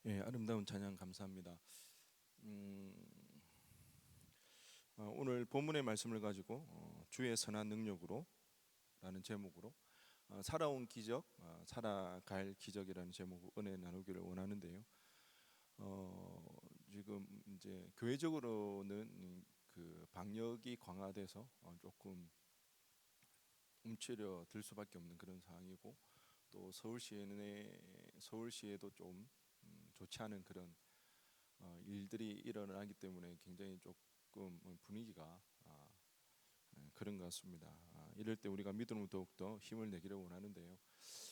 예, 아름다운 찬양 감사합니다. 음, 오늘 본문의 말씀을 가지고 주의 선한 능력으로 라는 제목으로 살아온 기적, 살아갈 기적이라는 제목으로 은혜 나누기를 원하는데요. 지금 이제 교회적으로는 그 방역이 강화돼서 조금 움츠려 들 수밖에 없는 그런 상황이고, 또 서울시에도 좀 좋지 않은 그런 일들이 일어나기 때문에 굉장히 조금 분위기가 그런 것 같습니다. 이럴 때 우리가 믿음으로 더욱더 힘을 내기를 원하는데요.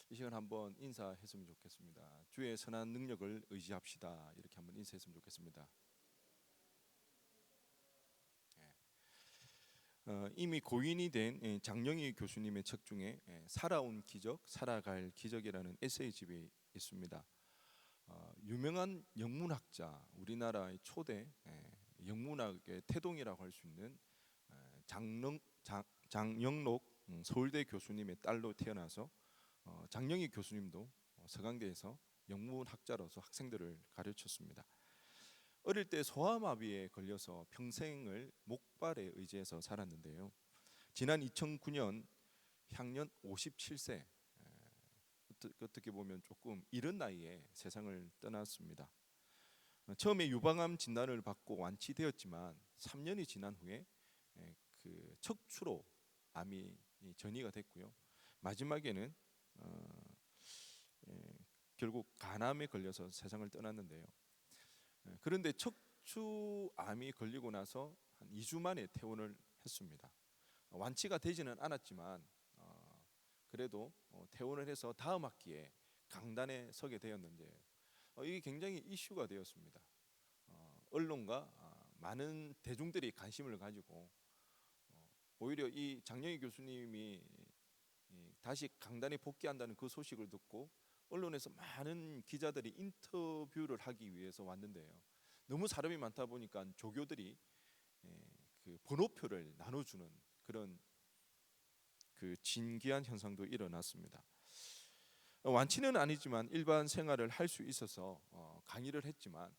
이 시간 한번 인사했으면 좋겠습니다. 주의 선한 능력을 의지합시다. 이렇게 한번 인사했으면 좋겠습니다. 이미 고인이 된 장영희 교수님의 책 중에 살아온 기적, 살아갈 기적이라는 에세이집이 있습니다. 유명한 영문학자, 우리나라의 초대 영문학의 태동이라고 할 수 있는 장영록 서울대 교수님의 딸로 태어나서 장영희 교수님도 서강대에서 영문학자로서 학생들을 가르쳤습니다. 어릴 때 소아마비에 걸려서 평생을 목발에 의지해서 살았는데요. 지난 2009년 향년 57세, 어떻게 보면 조금 이른 나이에 세상을 떠났습니다. 처음에 유방암 진단을 받고 완치되었지만 3년이 지난 후에 그 척추로 암이 전이가 됐고요. 마지막에는 결국 간암에 걸려서 세상을 떠났는데요. 그런데 척추암이 걸리고 나서 한 2주 만에 퇴원을 했습니다. 완치가 되지는 않았지만 그래도 퇴원을 해서 다음 학기에 강단에 서게 되었는데 이게 굉장히 이슈가 되었습니다. 언론과 많은 대중들이 관심을 가지고 오히려 이 장영희 교수님이 다시 강단에 복귀한다는 그 소식을 듣고 언론에서 많은 기자들이 인터뷰를 하기 위해서 왔는데요. 너무 사람이 많다 보니까 조교들이 그 번호표를 나눠주는 그런 그 진기한 현상도 일어났습니다. 완치는 아니지만 일반 생활을 할 수 있어서 강의를 했지만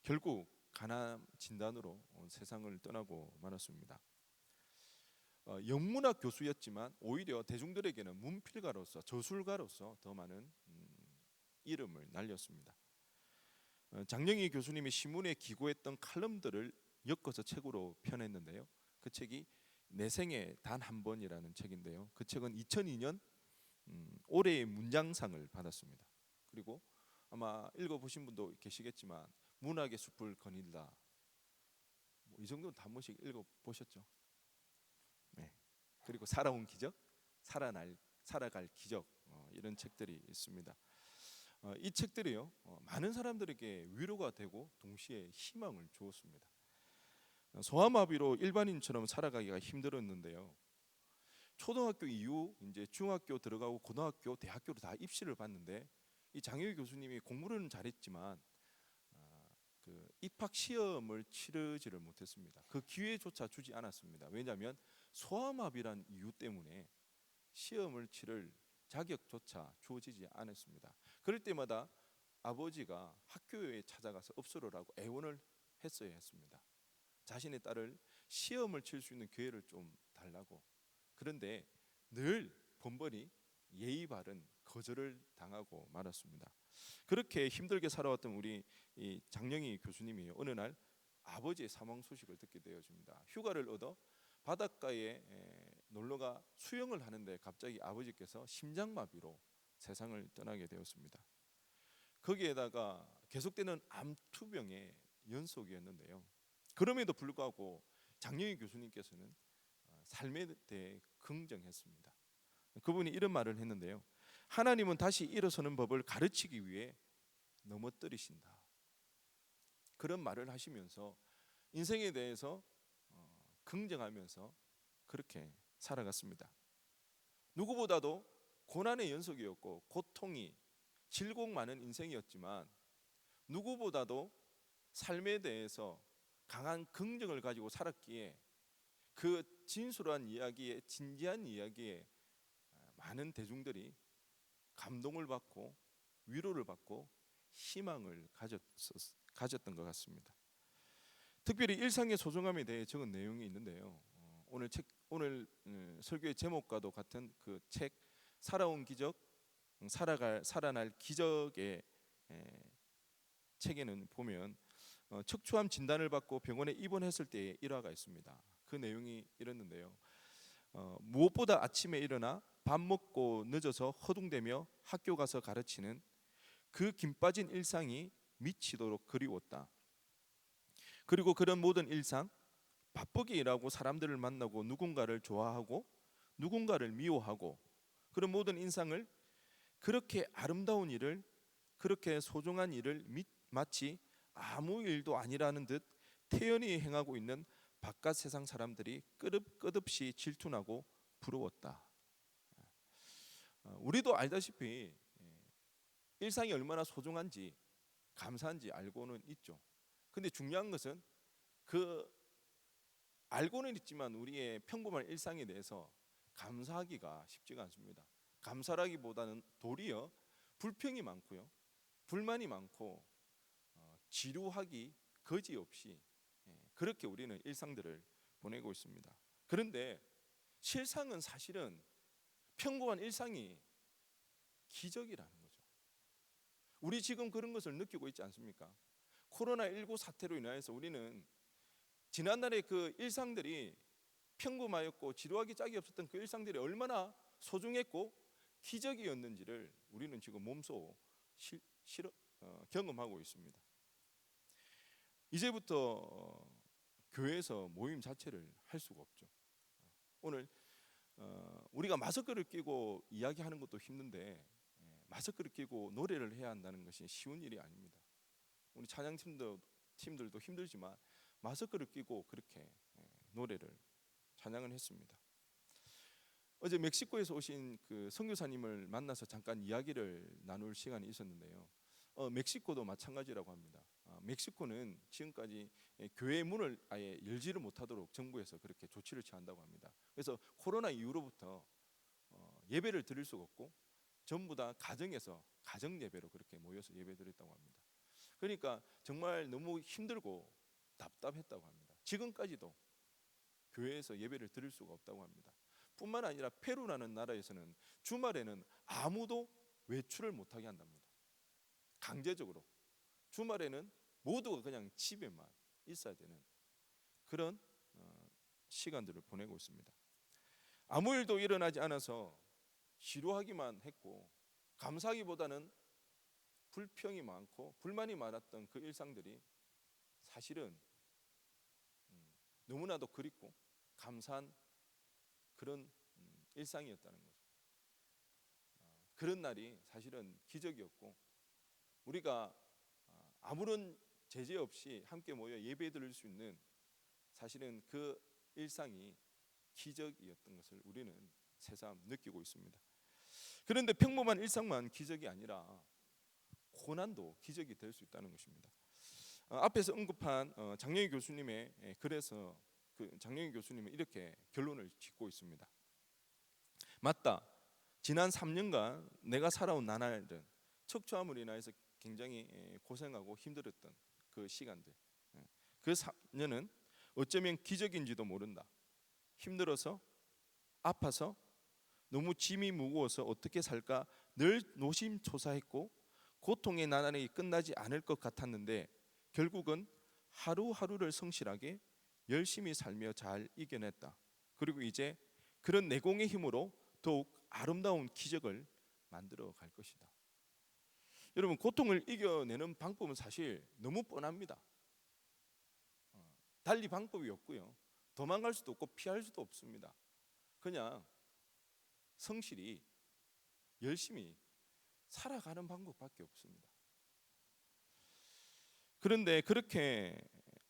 결국 간암 진단으로 세상을 떠나고 말았습니다. 영문학 교수였지만 오히려 대중들에게는 문필가로서 저술가로서 더 많은 이름을 날렸습니다. 장영희 교수님이 신문에 기고했던 칼럼들을 엮어서 책으로 펴냈는데요. 그 책이 내 생에 단 한 번이라는 책인데요. 그 책은 2002년 올해의 문장상을 받았습니다. 그리고 아마 읽어보신 분도 계시겠지만 문학의 숲을 거닐다, 이 정도는 다 한 번씩 읽어보셨죠? 네. 그리고 살아온 기적, 살아갈 기적, 이런 책들이 있습니다. 이 책들이요, 많은 사람들에게 위로가 되고 동시에 희망을 주었습니다. 소아마비로 일반인처럼 살아가기가 힘들었는데요. 초등학교 이후 이제 중학교 들어가고 고등학교, 대학교로 다 입시를 봤는데 이 장효희 교수님이 공부는 잘했지만 그 입학 시험을 치르지를 못했습니다. 그 기회조차 주지 않았습니다. 왜냐하면 소아마비란 이유 때문에 시험을 치를 자격조차 주어지지 않았습니다. 그럴 때마다 아버지가 학교에 찾아가서 업소를 하고 애원을 했어야 했습니다. 자신의 딸을 시험을 칠 수 있는 기회를 좀 달라고. 그런데 늘 번번이 예의 바른 거절을 당하고 말았습니다. 그렇게 힘들게 살아왔던 우리 이 장영희 교수님이 어느 날 아버지의 사망 소식을 듣게 되어집니다. 휴가를 얻어 바닷가에 놀러가 수영을 하는데 갑자기 아버지께서 심장마비로 세상을 떠나게 되었습니다. 거기에다가 계속되는 암투병의 연속이었는데요. 그럼에도 불구하고 장영희 교수님께서는 삶에 대해 긍정했습니다. 그분이 이런 말을 했는데요. 하나님은 다시 일어서는 법을 가르치기 위해 넘어뜨리신다. 그런 말을 하시면서 인생에 대해서 긍정하면서 그렇게 살아갔습니다. 누구보다도 고난의 연속이었고 고통이 질곡 많은 인생이었지만 누구보다도 삶에 대해서 강한 긍정을 가지고 살았기에 그 진솔한 이야기에, 진지한 이야기에 많은 대중들이 감동을 받고 위로를 받고 희망을 가졌던 것 같습니다. 특별히 일상의 소중함에 대해 적은 내용이 있는데요. 오늘 설교의 제목과도 같은 그 책 살아온 기적, 살아날 기적의 책에는 보면 척추암 진단을 받고 병원에 입원했을 때의 일화가 있습니다. 그 내용이 이랬는데요. 무엇보다 아침에 일어나 밥 먹고 늦어서 허둥대며 학교 가서 가르치는 그 김 빠진 일상이 미치도록 그리웠다. 그리고 그런 모든 일상, 바쁘게 일하고 사람들을 만나고 누군가를 좋아하고 누군가를 미워하고 그런 모든 인상을 그렇게 아름다운 일을, 그렇게 소중한 일을 마치 아무 일도 아니라는 듯 태연히 행하고 있는 바깥 세상 사람들이 끝없이 질투나고 부러웠다. 우리도 알다시피 일상이 얼마나 소중한지 감사한지 알고는 있죠. 근데 중요한 것은 그 알고는 있지만 우리의 평범한 일상에 대해서 감사하기가 쉽지가 않습니다. 감사라기보다는 도리어 불평이 많고요, 불만이 많고 지루하기 거지없이 그렇게 우리는 일상들을 보내고 있습니다. 그런데 실상은 사실은 평범한 일상이 기적이라는 거죠. 우리 지금 그런 것을 느끼고 있지 않습니까? 코로나19 사태로 인하여서 우리는 지난날의 그 일상들이 평범하였고 지루하기 짝이 없었던 그 일상들이 얼마나 소중했고 기적이었는지를 우리는 지금 몸소 경험하고 있습니다. 이제부터 교회에서 모임 자체를 할 수가 없죠. 오늘 우리가 마스크를 끼고 이야기하는 것도 힘든데 마스크를 끼고 노래를 해야 한다는 것이 쉬운 일이 아닙니다. 우리 찬양팀들도 힘들지만 마스크를 끼고 그렇게 노래를 찬양을 했습니다. 어제 멕시코에서 오신 그 선교사님을 만나서 잠깐 이야기를 나눌 시간이 있었는데요. 멕시코도 마찬가지라고 합니다. 멕시코는 지금까지 교회 문을 아예 열지를 못하도록 정부에서 그렇게 조치를 취한다고 합니다. 그래서 코로나 이후로부터 예배를 드릴 수가 없고 전부 다 가정에서 가정 예배로 그렇게 모여서 예배드렸다고 합니다. 그러니까 정말 너무 힘들고 답답했다고 합니다. 지금까지도 교회에서 예배를 드릴 수가 없다고 합니다. 뿐만 아니라 페루라는 나라에서는 주말에는 아무도 외출을 못하게 한답니다. 강제적으로 주말에는 모두가 그냥 집에만 있어야 되는 그런 시간들을 보내고 있습니다. 아무 일도 일어나지 않아서 지루하기만 했고 감사하기보다는 불평이 많고 불만이 많았던 그 일상들이 사실은 너무나도 그립고 감사한 그런 일상이었다는 거죠. 그런 날이 사실은 기적이었고 우리가 아무런 제재 없이 함께 모여 예배 드릴 수 있는 사실은 그 일상이 기적이었던 것을 우리는 새삼 느끼고 있습니다. 그런데 평범한 일상만 기적이 아니라 고난도 기적이 될 수 있다는 것입니다. 앞에서 언급한 장영희 교수님의 글에서 그 장영희 교수님은 이렇게 결론을 짓고 있습니다. 맞다. 지난 3년간 내가 살아온 나날은 척추암으로 인해서 굉장히 고생하고 힘들었던 그 시간들, 그 3년은 어쩌면 기적인지도 모른다. 힘들어서 아파서 너무 짐이 무거워서 어떻게 살까 늘 노심초사했고 고통의 나날이 끝나지 않을 것 같았는데 결국은 하루하루를 성실하게 열심히 살며 잘 이겨냈다. 그리고 이제 그런 내공의 힘으로 더욱 아름다운 기적을 만들어 갈 것이다. 여러분, 고통을 이겨내는 방법은 사실 너무 뻔합니다. 달리 방법이 없고요. 도망갈 수도 없고 피할 수도 없습니다. 그냥 성실히 열심히 살아가는 방법밖에 없습니다. 그런데 그렇게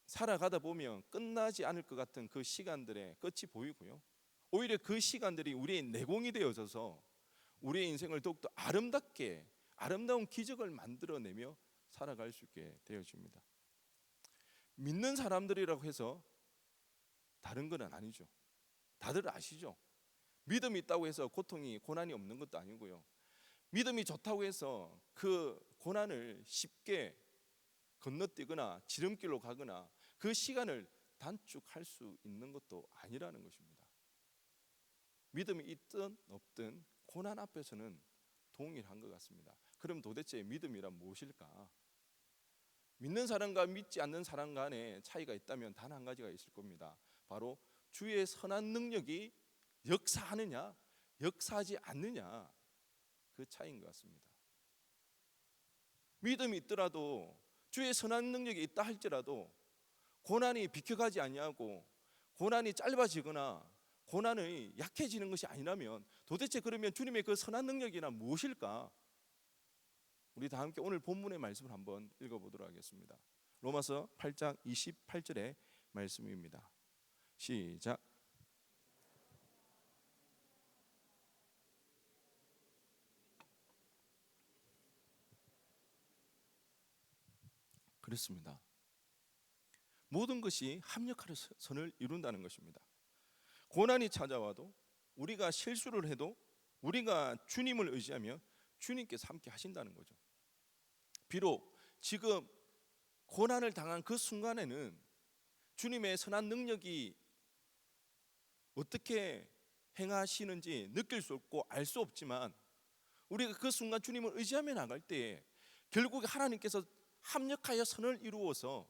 살아가다 보면 끝나지 않을 것 같은 그 시간들의 끝이 보이고요. 오히려 그 시간들이 우리의 내공이 되어져서 우리의 인생을 더욱더 아름답게 아름다운 기적을 만들어내며 살아갈 수 있게 되어집니다. 믿는 사람들이라고 해서 다른 건 아니죠. 다들 아시죠? 믿음이 있다고 해서 고난이 없는 것도 아니고요. 믿음이 좋다고 해서 그 고난을 쉽게 건너뛰거나 지름길로 가거나 그 시간을 단축할 수 있는 것도 아니라는 것입니다. 믿음이 있든 없든 고난 앞에서는 동일한 것 같습니다. 그럼 도대체 믿음이란 무엇일까? 믿는 사람과 믿지 않는 사람 간의 차이가 있다면 단 한 가지가 있을 겁니다. 바로 주의 선한 능력이 역사하느냐 역사하지 않느냐, 그 차이인 것 같습니다. 믿음이 있더라도 주의 선한 능력이 있다 할지라도 고난이 비켜가지 아니하고 고난이 짧아지거나 고난이 약해지는 것이 아니라면 도대체 그러면 주님의 그 선한 능력이나 무엇일까? 우리 다 함께 오늘 본문의 말씀을 한번 읽어보도록 하겠습니다. 로마서 8장 28절의 말씀입니다. 시작. 그렇습니다. 모든 것이 합력하여 선을 이룬다는 것입니다. 고난이 찾아와도 우리가 실수를 해도 우리가 주님을 의지하면 주님께서 함께 하신다는 거죠. 비록 지금 고난을 당한 그 순간에는 주님의 선한 능력이 어떻게 행하시는지 느낄 수 없고 알 수 없지만 우리가 그 순간 주님을 의지하며 나갈 때에 결국 하나님께서 합력하여 선을 이루어서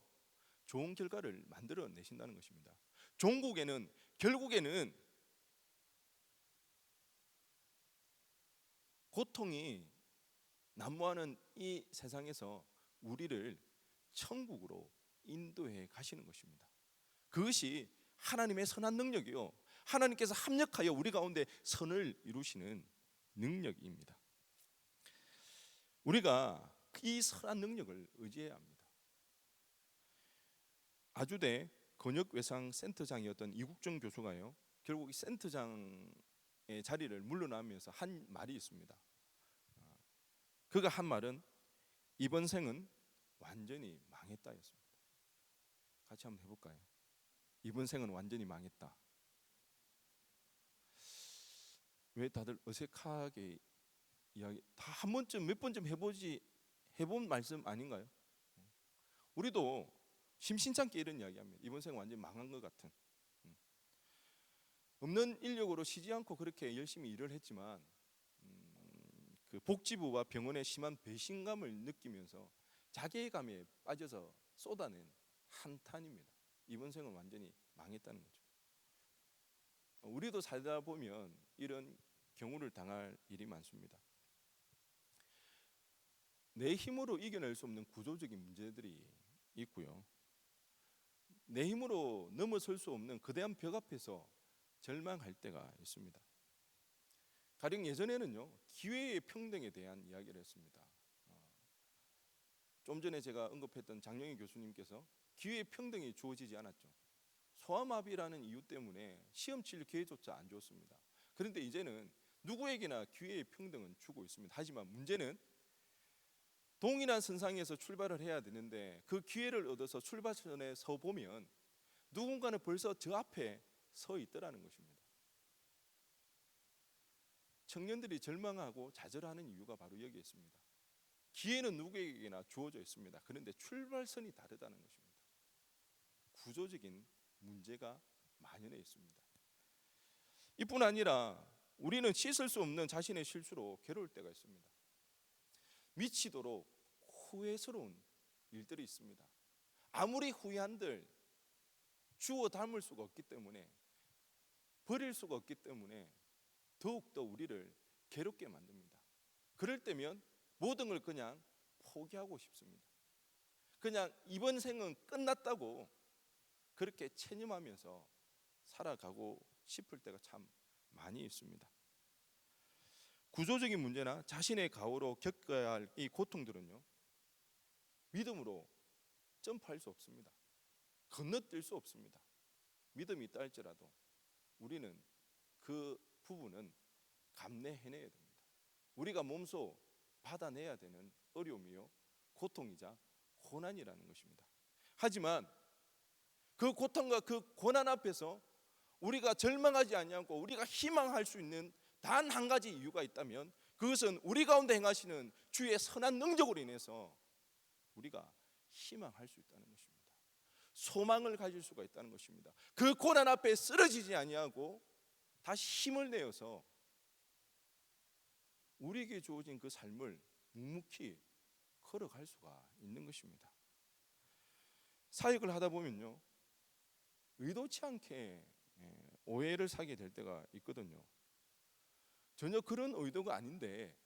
좋은 결과를 만들어내신다는 것입니다. 종국에는 결국에는 고통이 난무하는 이 세상에서 우리를 천국으로 인도해 가시는 것입니다. 그것이 하나님의 선한 능력이요, 하나님께서 합력하여 우리 가운데 선을 이루시는 능력입니다. 우리가 이 선한 능력을 의지해야 합니다. 아주대 건역외상센터장이었던 이국정 교수가요, 결국 이 센터장의 자리를 물러나면서 한 말이 있습니다. 그가 한 말은 이번 생은 완전히 망했다였습니다. 같이 한번 해볼까요? 이번 생은 완전히 망했다. 왜 다들 어색하게 이야기, 다 한 번쯤 몇 번쯤 해본 말씀 아닌가요? 우리도 심심찮게 이런 이야기합니다. 이번 생은 완전히 망한 것 같은. 없는 인력으로 쉬지 않고 그렇게 열심히 일을 했지만 그 복지부와 병원의 심한 배신감을 느끼면서 자괴감에 빠져서 쏟아낸 한탄입니다. 이번 생은 완전히 망했다는 거죠. 우리도 살다 보면 이런 경우를 당할 일이 많습니다. 내 힘으로 이겨낼 수 없는 구조적인 문제들이 있고요, 내 힘으로 넘어설 수 없는 거대한 벽 앞에서 절망할 때가 있습니다. 가령 예전에는요, 기회의 평등에 대한 이야기를 했습니다. 좀 전에 제가 언급했던 장영희 교수님께서 기회의 평등이 주어지지 않았죠. 소아마비라는 이유 때문에 시험 칠 기회조차 안 줬습니다. 그런데 이제는 누구에게나 기회의 평등은 주고 있습니다. 하지만 문제는 동일한 선상에서 출발을 해야 되는데 그 기회를 얻어서 출발선에 서 보면 누군가는 벌써 저 앞에 서 있더라는 것입니다. 청년들이 절망하고 좌절하는 이유가 바로 여기에 있습니다. 기회는 누구에게나 주어져 있습니다. 그런데 출발선이 다르다는 것입니다. 구조적인 문제가 만연해 있습니다. 이뿐 아니라 우리는 씻을 수 없는 자신의 실수로 괴로울 때가 있습니다. 미치도록 후회스러운 일들이 있습니다. 아무리 후회한들 주워 담을 수가 없기 때문에, 버릴 수가 없기 때문에 더욱더 우리를 괴롭게 만듭니다. 그럴 때면 모든 걸 그냥 포기하고 싶습니다. 그냥 이번 생은 끝났다고 그렇게 체념하면서 살아가고 싶을 때가 참 많이 있습니다. 구조적인 문제나 자신의 가오로 겪어야 할 이 고통들은요, 믿음으로 점프할 수 없습니다. 건너뛸 수 없습니다. 믿음이 있다 할지라도 우리는 그 부분은 감내해내야 됩니다. 우리가 몸소 받아내야 되는 어려움이요, 고통이자 고난이라는 것입니다. 하지만 그 고통과 그 고난 앞에서 우리가 절망하지 아니하고 우리가 희망할 수 있는 단 한 가지 이유가 있다면 그것은 우리 가운데 행하시는 주의 선한 능력으로 인해서 우리가 희망할 수 있다는 것입니다. 소망을 가질 수가 있다는 것입니다. 그 고난 앞에 쓰러지지 아니하고 다시 힘을 내어서 우리에게 주어진 그 삶을 묵묵히 걸어갈 수가 있는 것입니다. 사역을 하다 보면요, 의도치 않게 오해를 사게 될 때가 있거든요. 전혀 그런 의도가 아닌데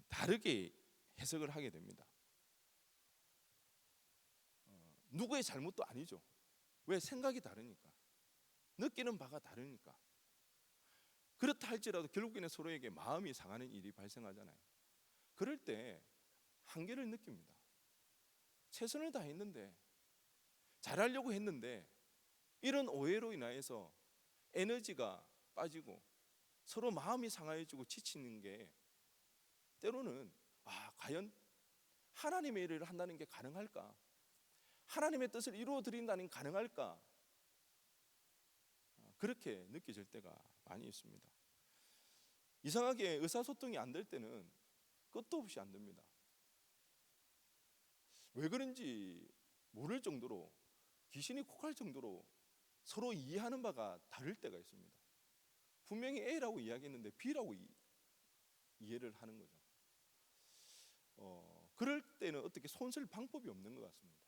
다르게 해석을 하게 됩니다. 누구의 잘못도 아니죠. 왜? 생각이 다르니까, 느끼는 바가 다르니까. 그렇다 할지라도 결국에는 서로에게 마음이 상하는 일이 발생하잖아요. 그럴 때 한계를 느낍니다. 최선을 다했는데, 잘하려고 했는데 이런 오해로 인하여서 에너지가 빠지고 서로 마음이 상해지고 지치는 게 때로는 과연 하나님의 일을 한다는 게 가능할까? 하나님의 뜻을 이루어 드린다는 게 가능할까? 그렇게 느껴질 때가 많이 있습니다. 이상하게 의사소통이 안 될 때는 끝도 없이 안 됩니다. 왜 그런지 모를 정도로, 귀신이 콕할 정도로 서로 이해하는 바가 다를 때가 있습니다. 분명히 A라고 이야기했는데 B라고 이해를 하는 거죠. 그럴 때는 어떻게 손쓸 방법이 없는 것 같습니다.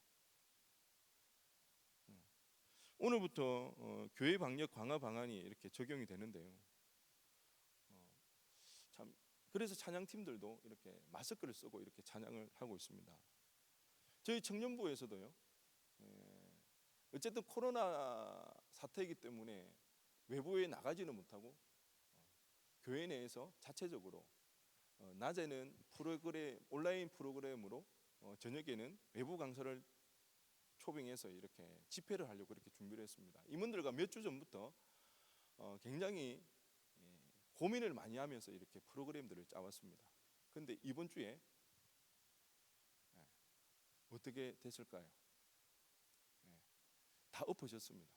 오늘부터 교회 방역 강화 방안이 이렇게 적용이 되는데요. 참 그래서 찬양팀들도 이렇게 마스크를 쓰고 이렇게 찬양을 하고 있습니다. 저희 청년부에서도요. 어쨌든 코로나 사태이기 때문에 외부에 나가지는 못하고 교회 내에서 자체적으로 낮에는 온라인 프로그램으로 저녁에는 외부 강사를 초빙해서 이렇게 집회를 하려고 이렇게 준비를 했습니다. 임원들과 몇 주 전부터 굉장히 고민을 많이 하면서 이렇게 프로그램들을 짜왔습니다. 그런데 이번 주에 어떻게 됐을까요? 다 엎어졌습니다.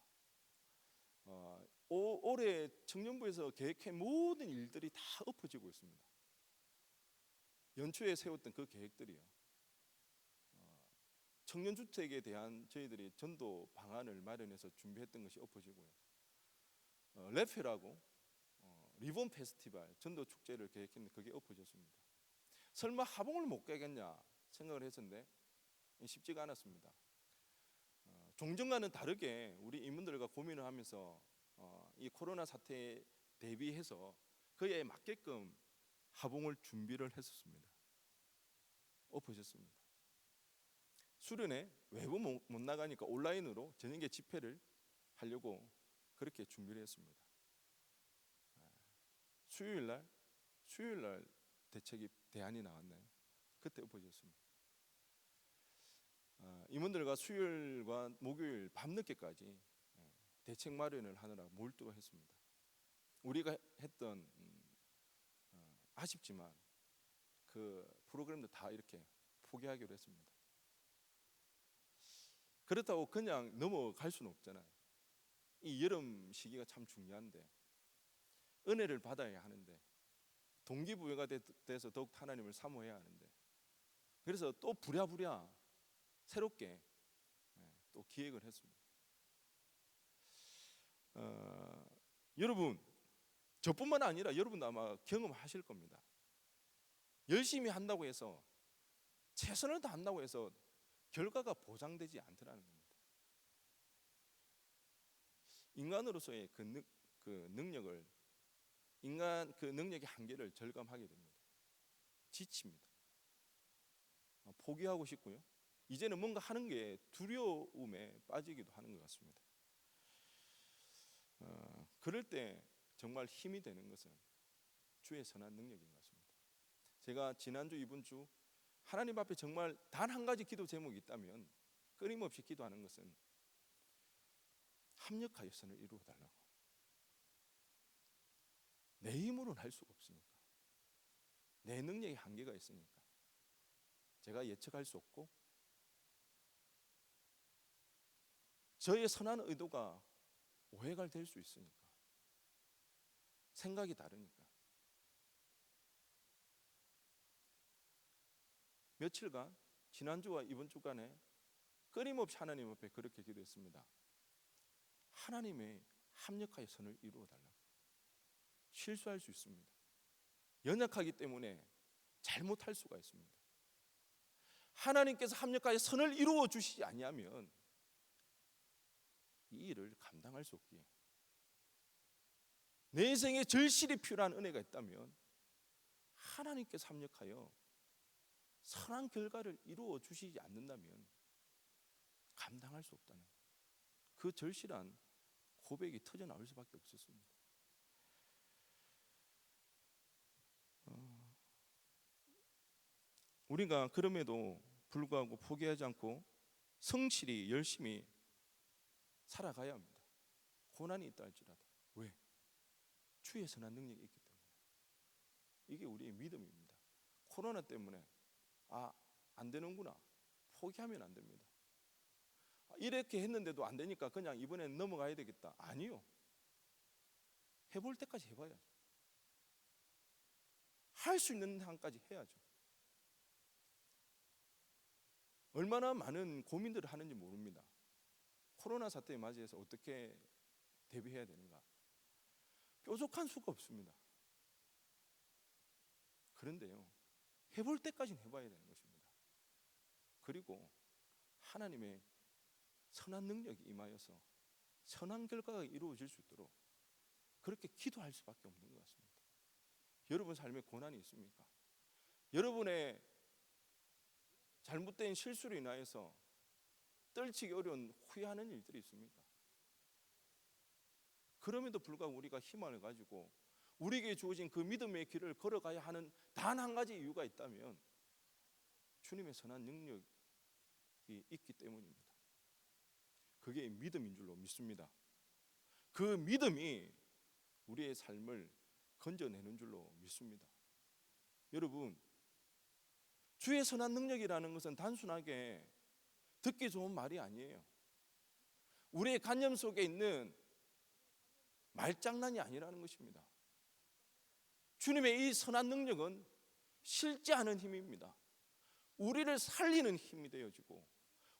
올해 청년부에서 계획한 모든 일들이 다 엎어지고 있습니다. 연초에 세웠던 그 계획들이요. 청년주택에 대한 저희들이 전도 방안을 마련해서 준비했던 것이 엎어지고요. 랩페라고 리본 페스티벌 전도 축제를 계획했는데 그게 엎어졌습니다. 설마 하봉을 못 가겠냐 생각을 했었는데 쉽지가 않았습니다. 종전과는 다르게 우리 임원들과 고민을 하면서 이 코로나 사태에 대비해서 그에 맞게끔 하봉을 준비를 했었습니다. 엎어졌습니다. 수련회 외부 못 나가니까 온라인으로 저녁에 집회를 하려고 그렇게 준비를 했습니다. 수요일 날 대안이 나왔나요? 그때 엎어졌습니다. 임원들과 수요일과 목요일 밤늦게까지 대책 마련을 하느라 몰두를 했습니다. 우리가 했던 아쉽지만 그 프로그램도 다 이렇게 포기하기로 했습니다. 그렇다고 그냥 넘어갈 수는 없잖아요. 이 여름 시기가 참 중요한데 은혜를 받아야 하는데 동기부여가 돼서 더욱 하나님을 사모해야 하는데 그래서 또 부랴부랴 새롭게 또 기획을 했습니다. 여러분 저뿐만 아니라 여러분도 아마 경험하실 겁니다. 열심히 한다고 해서 최선을 다한다고 해서 결과가 보장되지 않더라는 겁니다. 인간으로서의 그 능력을 그 능력의 한계를 절감하게 됩니다. 지칩니다. 포기하고 싶고요. 이제는 뭔가 하는 게 두려움에 빠지기도 하는 것 같습니다. 그럴 때 정말 힘이 되는 것은 주의 선한 능력인 것 같습니다. 제가 지난주 이번 주 하나님 앞에 정말 단 한 가지 기도 제목이 있다면 끊임없이 기도하는 것은 합력하여 선을 이루어 달라고. 내 힘으로는 할 수가 없으니까, 내 능력의 한계가 있으니까 제가 예측할 수 없고 저의 선한 의도가 오해가 될 수 있으니까, 생각이 다르니까 며칠간 지난주와 이번 주간에 끊임없이 하나님 앞에 그렇게 기도했습니다. 하나님의 합력하여 선을 이루어 달라고. 실수할 수 있습니다. 연약하기 때문에 잘못할 수가 있습니다. 하나님께서 합력하여 선을 이루어 주시지 아니하면 이 일을 감당할 수 없기에, 내 인생에 절실히 필요한 은혜가 있다면 하나님께서 합력하여 선한 결과를 이루어 주시지 않는다면 감당할 수 없다는 그 절실한 고백이 터져 나올 수밖에 없었습니다. 우리가 그럼에도 불구하고 포기하지 않고 성실히 열심히 살아가야 합니다. 고난이 있다 할지라도. 왜? 주의 선한 능력이 있기 때문에. 이게 우리의 믿음입니다. 코로나 때문에 안 되는구나, 포기하면 안 됩니다. 이렇게 했는데도 안 되니까 그냥 이번엔 넘어가야 되겠다. 아니요. 해볼 때까지 해봐야죠. 할 수 있는 한까지 해야죠. 얼마나 많은 고민들을 하는지 모릅니다. 코로나 사태에 맞이해서 어떻게 대비해야 되는가, 뾰족한 수가 없습니다. 그런데요, 해볼 때까지는 해봐야 되는 것입니다. 그리고 하나님의 선한 능력이 임하여서 선한 결과가 이루어질 수 있도록 그렇게 기도할 수밖에 없는 것 같습니다. 여러분 삶에 고난이 있습니까? 여러분의 잘못된 실수로 인하여서 떨치기 어려운 후회하는 일들이 있습니까? 그럼에도 불구하고 우리가 희망을 가지고 우리에게 주어진 그 믿음의 길을 걸어가야 하는 단 한 가지 이유가 있다면 주님의 선한 능력이 있기 때문입니다. 그게 믿음인 줄로 믿습니다. 그 믿음이 우리의 삶을 건져내는 줄로 믿습니다. 여러분, 주의 선한 능력이라는 것은 단순하게 듣기 좋은 말이 아니에요. 우리의 관념 속에 있는 말장난이 아니라는 것입니다. 주님의 이 선한 능력은 실제하는 힘입니다. 우리를 살리는 힘이 되어지고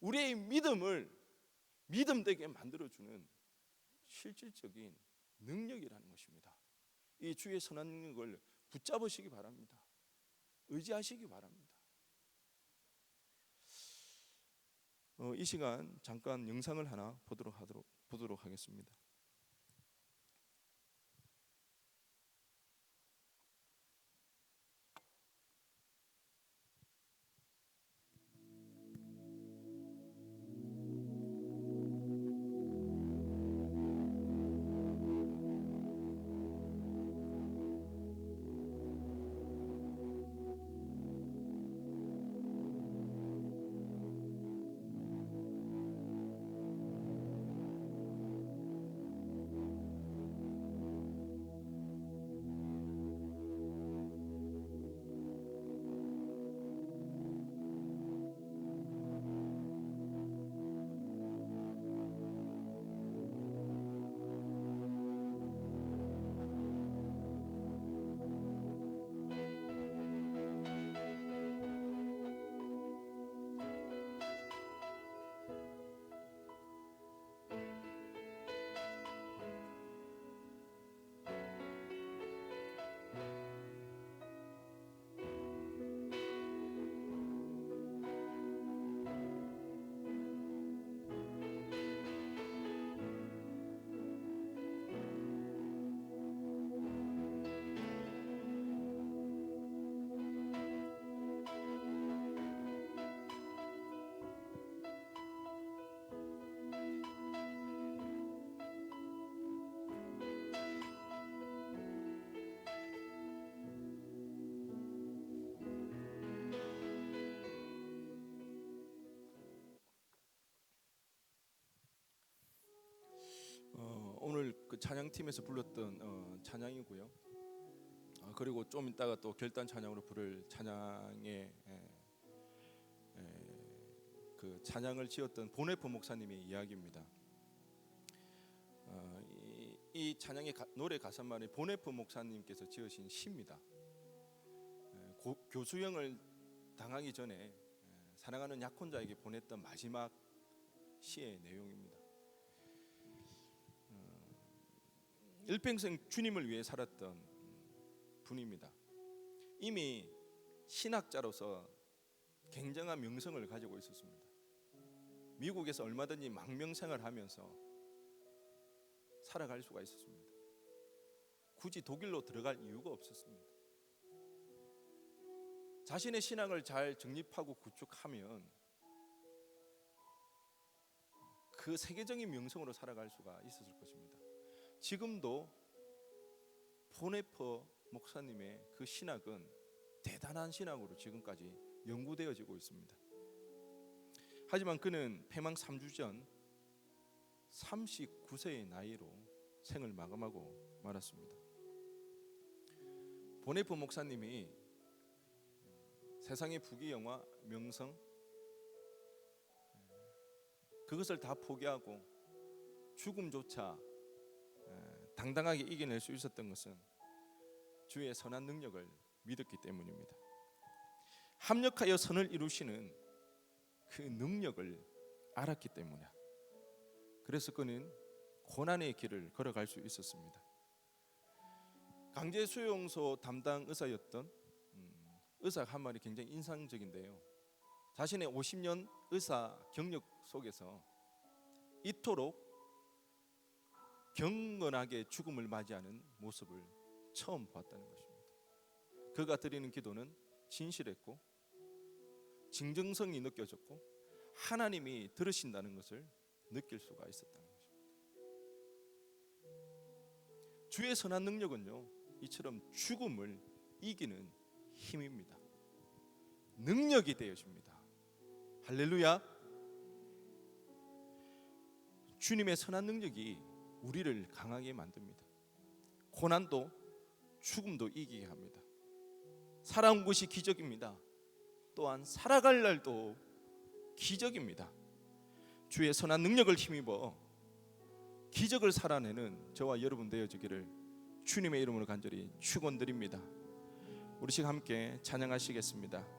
우리의 믿음을 믿음되게 만들어주는 실질적인 능력이라는 것입니다. 이 주의 선한 능력을 붙잡으시기 바랍니다. 의지하시기 바랍니다. 이 시간 잠깐 영상을 하나 보도록 하겠습니다. 오늘 그 찬양팀에서 불렀던 찬양이고요. 그리고 좀 이따가 또 결단 찬양으로 부를 찬양의 그 찬양을 지었던 보네포 목사님의 이야기입니다. 이 찬양의 노래 가사말이 보네포 목사님께서 지으신 시입니다. 교수형을 당하기 전에 사랑하는 약혼자에게 보냈던 마지막 시의 내용입니다. 일평생 주님을 위해 살았던 분입니다. 이미 신학자로서 굉장한 명성을 가지고 있었습니다. 미국에서 얼마든지 망명생활을 하면서 살아갈 수가 있었습니다. 굳이 독일로 들어갈 이유가 없었습니다. 자신의 신앙을 잘 정립하고 구축하면 그 세계적인 명성으로 살아갈 수가 있었을 것입니다. 지금도 보네퍼 목사님의 그 신학은 대단한 신학으로 지금까지 연구되어지고 있습니다. 하지만 그는 폐망 3주 전 39세의 나이로 생을 마감하고 말았습니다. 보네퍼 목사님이 세상의 부귀영화, 명성 그것을 다 포기하고 죽음조차 당당하게 이겨낼 수 있었던 것은 주의 선한 능력을 믿었기 때문입니다. 합력하여 선을 이루시는 그 능력을 알았기 때문에 그래서 그는 고난의 길을 걸어갈 수 있었습니다. 강제 수용소 담당 의사였던 의사 한 말이 굉장히 인상적인데요. 자신의 50년 의사 경력 속에서 이토록 경건하게 죽음을 맞이하는 모습을 처음 보았다는 것입니다. 그가 드리는 기도는 진실했고 진정성이 느껴졌고 하나님이 들으신다는 것을 느낄 수가 있었다는 것입니다. 주의 선한 능력은요, 이처럼 죽음을 이기는 힘입니다. 능력이 되어집니다. 할렐루야. 주님의 선한 능력이 우리를 강하게 만듭니다. 고난도 죽음도 이기게 합니다. 살아온 것이 기적입니다. 또한 살아갈 날도 기적입니다. 주의 선한 능력을 힘입어 기적을 살아내는 저와 여러분 되어지기를 주님의 이름으로 간절히 축원드립니다. 우리 지금 함께 찬양하시겠습니다.